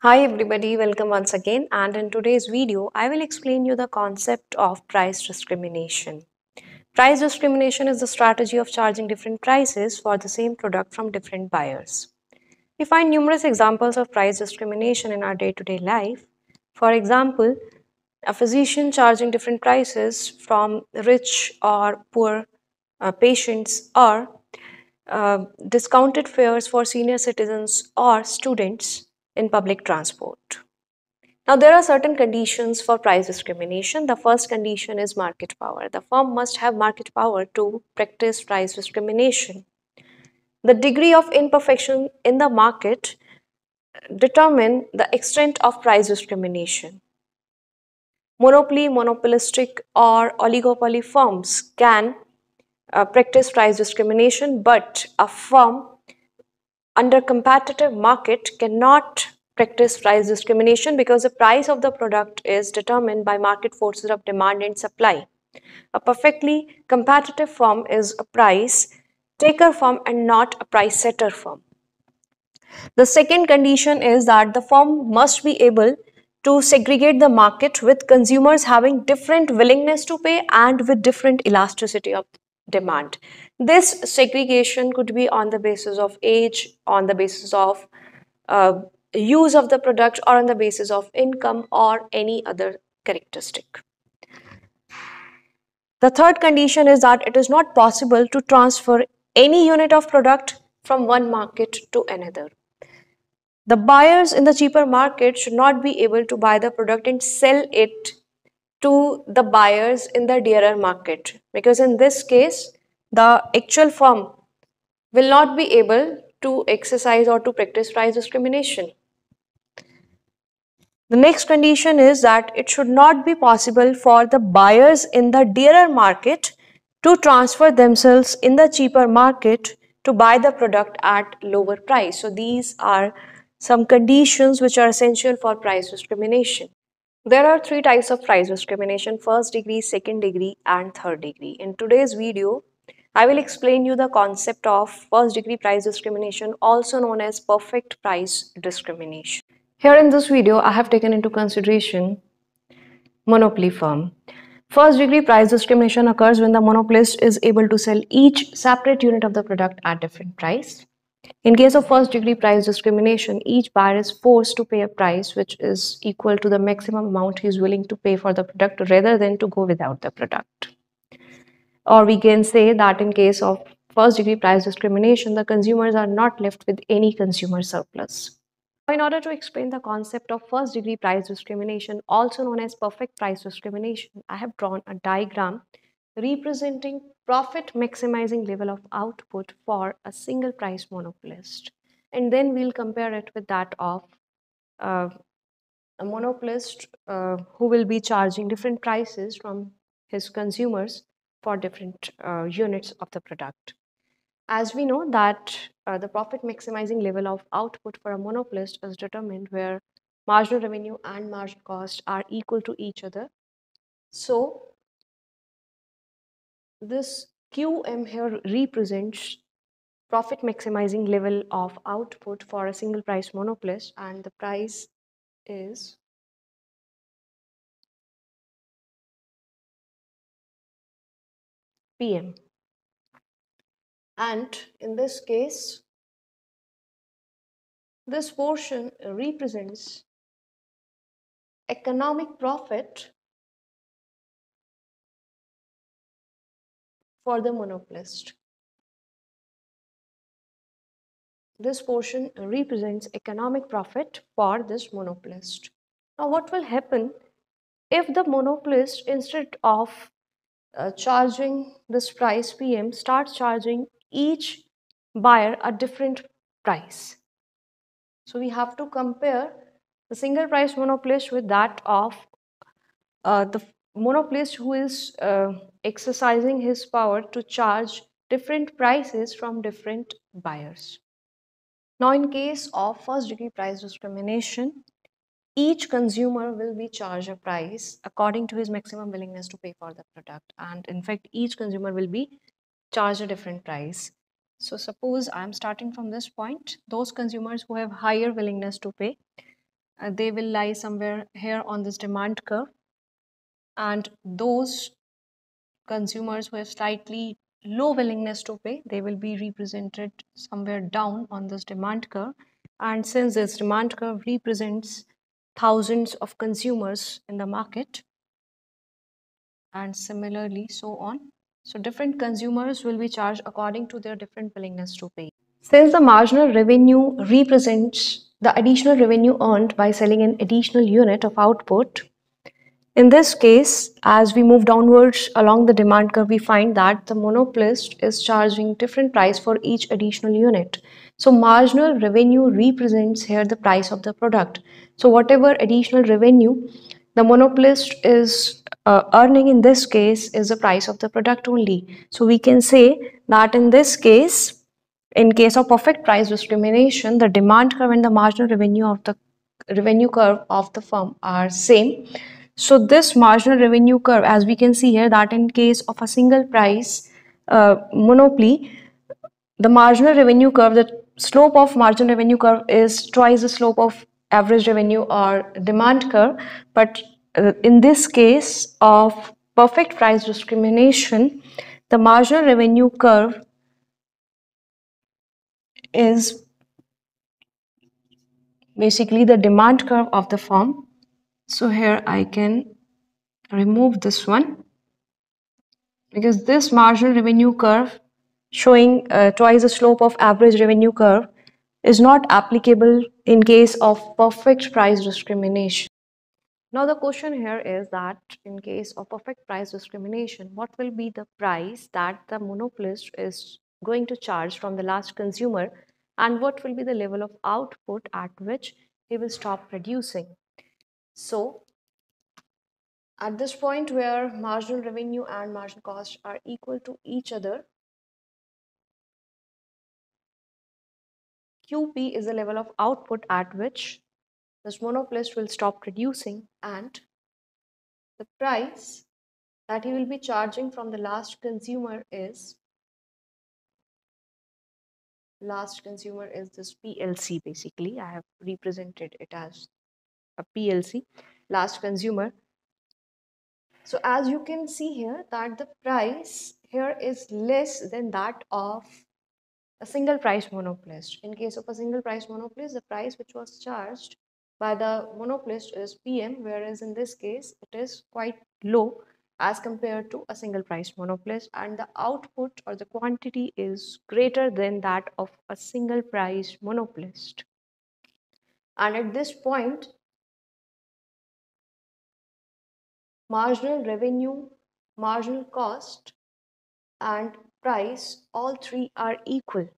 Hi everybody, welcome once again, and in today's video I will explain you the concept of price discrimination. Price discrimination is the strategy of charging different prices for the same product from different buyers. We find numerous examples of price discrimination in our day-to-day life. For example, a physician charging different prices from rich or poor patients, or discounted fares for senior citizens or students in public transport. Now, there are certain conditions for price discrimination. The first condition is market power. The firm must have market power to practice price discrimination. The degree of imperfection in the market determine the extent of price discrimination. Monopoly, monopolistic, or oligopoly firms can practice price discrimination, but a firm under competitive market cannot practice price discrimination because the price of the product is determined by market forces of demand and supply. A perfectly competitive firm is a price taker firm and not a price setter firm. The second condition is that the firm must be able to segregate the market with consumers having different willingness to pay and with different elasticity of demand. This segregation could be on the basis of age, on the basis of use of the product, or on the basis of income or any other characteristic. The third condition is that it is not possible to transfer any unit of product from one market to another. The buyers in the cheaper market should not be able to buy the product and sell it to the buyers in the dearer market, because in this case the actual firm will not be able to exercise or to practice price discrimination. The next condition is that it should not be possible for the buyers in the dearer market to transfer themselves in the cheaper market to buy the product at lower price. So these are some conditions which are essential for price discrimination. There are three types of price discrimination: first degree, second degree, and third degree. In today's video, I will explain you the concept of first degree price discrimination, also known as perfect price discrimination. Here in this video, I have taken into consideration monopoly firm. First degree price discrimination occurs when the monopolist is able to sell each separate unit of the product at different price. In case of first degree price discrimination, each buyer is forced to pay a price which is equal to the maximum amount he is willing to pay for the product rather than to go without the product. Or we can say that in case of first degree price discrimination, the consumers are not left with any consumer surplus. In order to explain the concept of first degree price discrimination, also known as perfect price discrimination, I have drawn a diagram representing profit maximizing level of output for a single price monopolist. And then we'll compare it with that of uh, a monopolist who will be charging different prices from his consumers for different units of the product. As we know that the profit maximizing level of output for a monopolist is determined where marginal revenue and marginal cost are equal to each other. So this QM here represents profit maximizing level of output for a single price monopolist, and the price is PM. And in this case, this portion represents economic profit for the monopolist. This portion represents economic profit for this monopolist. Now, what will happen if the monopolist, instead of charging this price PM, starts charging each buyer a different price? So we have to compare the single price monopolist with that of the monopolist who is exercising his power to charge different prices from different buyers. Now, in case of first degree price discrimination, each consumer will be charged a price according to his maximum willingness to pay for the product. And in fact, each consumer will be charged a different price. So suppose I'm starting from this point, those consumers who have higher willingness to pay, they will lie somewhere here on this demand curve, and those consumers who have slightly low willingness to pay, they will be represented somewhere down on this demand curve. And since this demand curve represents thousands of consumers in the market, and similarly so on, so different consumers will be charged according to their different willingness to pay. Since the marginal revenue represents the additional revenue earned by selling an additional unit of output, in this case, as we move downwards along the demand curve, we find that the monopolist is charging different price for each additional unit. So marginal revenue represents here the price of the product. So whatever additional revenue the monopolist is earning in this case is the price of the product only. So we can say that in case of perfect price discrimination, the demand curve and the marginal revenue curve of the firm are same. So this marginal revenue curve, as we can see here, that in case of a single price monopoly, the marginal revenue curve, the slope of marginal revenue curve is twice the slope of average revenue or demand curve. But in this case of perfect price discrimination, the marginal revenue curve is basically the demand curve of the firm. So here I can remove this one, because this marginal revenue curve showing twice the slope of average revenue curve is not applicable in case of perfect price discrimination. Now the question here is that in case of perfect price discrimination, what will be the price that the monopolist is going to charge from the last consumer, and what will be the level of output at which he will stop producing? So at this point where marginal revenue and marginal cost are equal to each other, QP is the level of output at which this monopolist will stop producing, and the price that he will be charging from the last consumer is this PLC. Basically, I have represented it as a PLC, last consumer. So as you can see here that the price here is less than that of a single price monopolist. In case of a single price monopolist, the price which was charged by the monopolist is PM, whereas in this case it is quite low as compared to a single price monopolist, and the output or the quantity is greater than that of a single price monopolist. And at this point, marginal revenue, marginal cost, and price, all three are equal.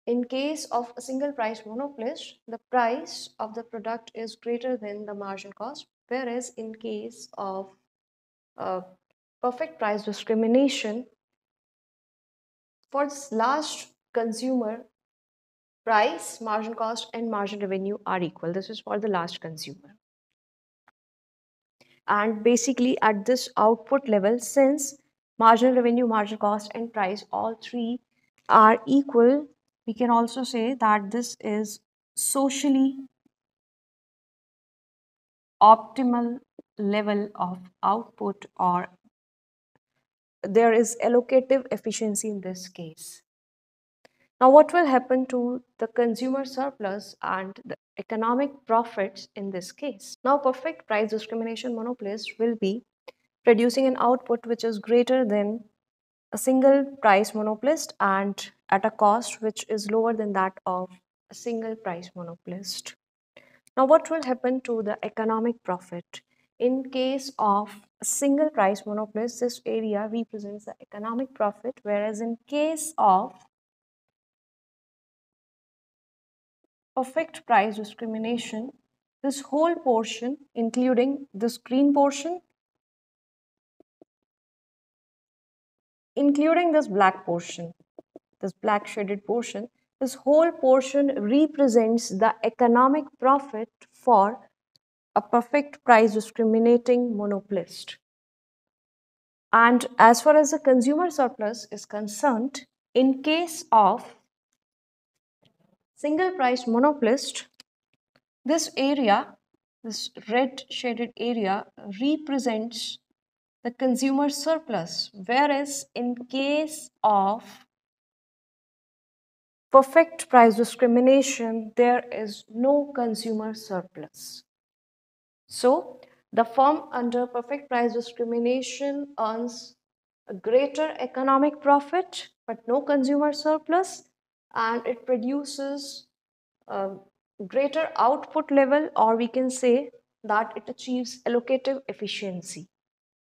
In case of a single price monopolist, the price of the product is greater than the marginal cost, whereas in case of perfect price discrimination, for this last consumer, price, marginal cost, and marginal revenue are equal. This is for the last consumer. And basically at this output level, since marginal revenue, marginal cost, and price, all three are equal, we can also say that this is socially optimal level of output, or there is allocative efficiency in this case. Now, what will happen to the consumer surplus and the economic profits in this case? Now, perfect price discrimination monopolist will be producing an output which is greater than a single price monopolist and at a cost which is lower than that of a single price monopolist. Now, what will happen to the economic profit? In case of a single price monopolist, this area represents the economic profit, whereas in case of perfect price discrimination, this whole portion, including this green portion, including this black portion, this black shaded portion, this whole portion represents the economic profit for a perfect price discriminating monopolist. And as far as the consumer surplus is concerned, in case of single price monopolist, This area, this red shaded area, represents the consumer surplus, whereas in case of perfect price discrimination, there is no consumer surplus. So, the firm under perfect price discrimination earns a greater economic profit but no consumer surplus, and it produces a greater output level, or we can say that it achieves allocative efficiency.